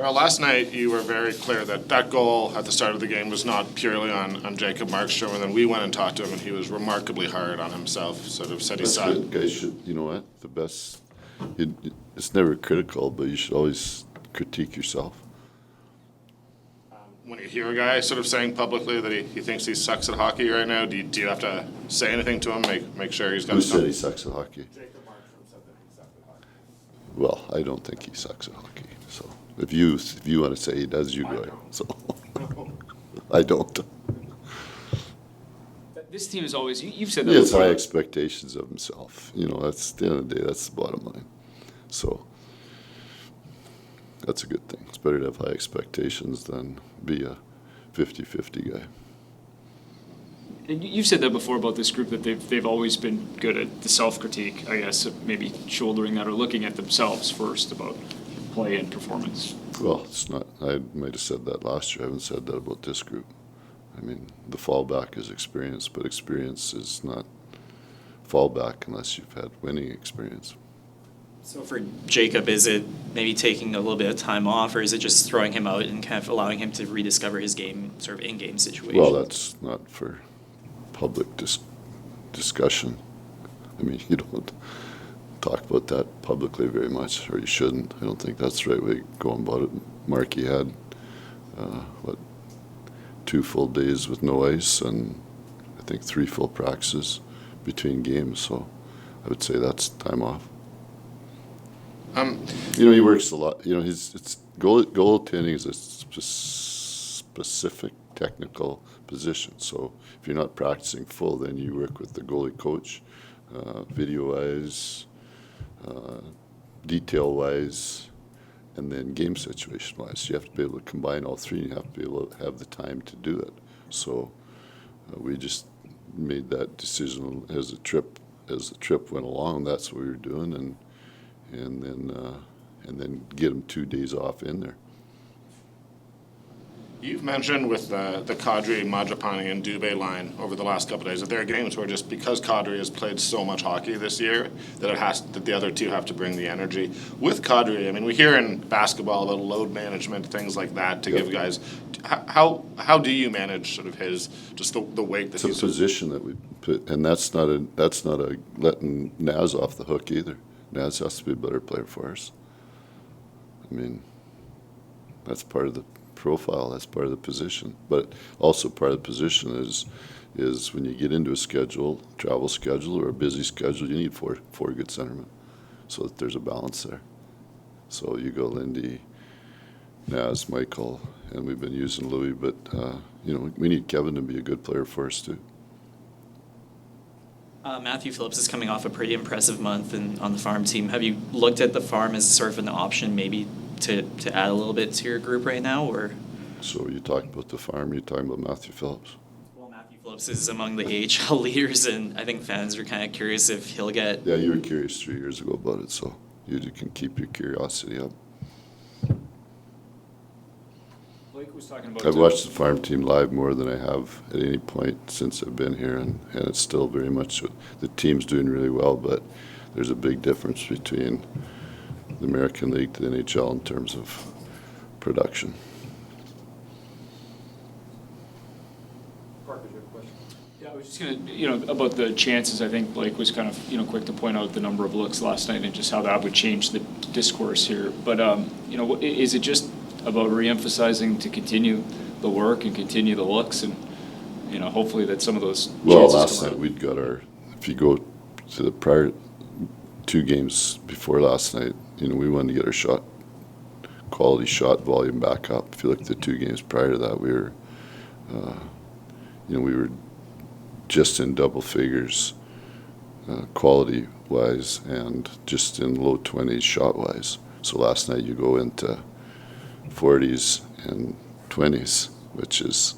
Darryl, last night you were very clear that that goal at the start of the game was not purely on Jacob Markstrom, and then we went and talked to him, and he was remarkably hard on himself. Sort of said he saw it. Guys should, you know what? The best. It's never critical, but you should always critique yourself. When you hear a guy sort of saying publicly that he thinks he sucks at hockey right now, do you have to say anything to him? Make sure he's got. Who said he sucks at hockey? Jacob Markstrom said that he sucks at hockey. Well, I don't think he sucks at hockey. So if you want to say he does, you go ahead. So I don't. This team is always, you've said that He has before. high expectations of himself. You know, that's at the end of the day, that's the bottom line. So that's a good thing. It's better to have high expectations than be a 50-50 guy. And you've said that before about this group, that they've always been good at the self-critique, I guess, of maybe shouldering that or looking at themselves first about play and performance. Well, it's not. I might have said that last year. I haven't said that about this group. I mean, the fallback is experience, but experience is not fallback unless you've had winning experience. So for Jacob, is it maybe taking a little bit of time off, or is it just throwing him out and kind of allowing him to rediscover his game, sort of in-game situation? Well, that's not for public discussion. I mean, you don't talk about that publicly very much, or you shouldn't. I don't think that's the right way going about it. Marky had, 2 full days with no ice and I think 3 full practices between games, so I would say that's time off. You know, he works a lot. You know, goaltending is a specific technical position. So if you're not practicing full, then you work with the goalie coach, video-wise, detail-wise, and then game situation-wise. You have to be able to combine all three, and you have to be able to have the time to do it. So we just made that decision as the trip went along. That's what we were doing, and then get them 2 days off in there. You've mentioned with the Kadri, Majapani, and Dubé line over the last couple of days that there are games where just because Kadri has played so much hockey this year that the other two have to bring the energy. With Kadri, I mean, we hear in basketball about load management, things like that, to give guys. How do you manage sort of the weight that it's a position that we put, and that's not a letting Naz off the hook either. Naz has to be a better player for us. I mean, that's part of the profile, that's part of the position. But also part of the position is when you get into a travel schedule or a busy schedule, you need four good centermen so that there's a balance there. So you go Lindy, Naz, Michael, and we've been using Louis, but we need Kevin to be a good player for us too. Matthew Phillips is coming off a pretty impressive month on the farm team. Have you looked at the farm as sort of an option maybe to add a little bit to your group right now, or? So you talking about the farm, you're talking about Matthew Phillips? Well, Matthew Phillips is among the AHL leaders, and I think fans are kind of curious if he'll get... Yeah, you were curious 3 years ago about it, so you can keep your curiosity up. Blake was talking about... I've watched the farm team live more than I have at any point since I've been here, and it's still very much, the team's doing really well, but there's a big difference between the American League to the NHL in terms of production. Yeah, I was just going to, about the chances. I think Blake was kind of, quick to point out the number of looks last night and just how that would change the discourse here. But, is it just about reemphasizing to continue the work and continue the looks and, hopefully that some of those chances Well, last come night out? we'd got if you go to the prior 2 games before last night, we wanted to get our quality shot volume back up. If you look at the 2 games prior to that, we were just in double figures quality-wise and just in low 20s shot-wise. So last night you go into 40s and 20s, which is,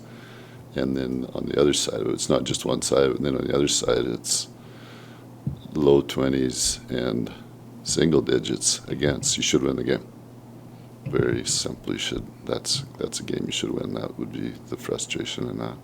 and then on the other side of it, it's not just one side of it, and then on the other side it's low 20s and single digits against. You should win the game. Very simply, that's a game you should win. That would be the frustration in that.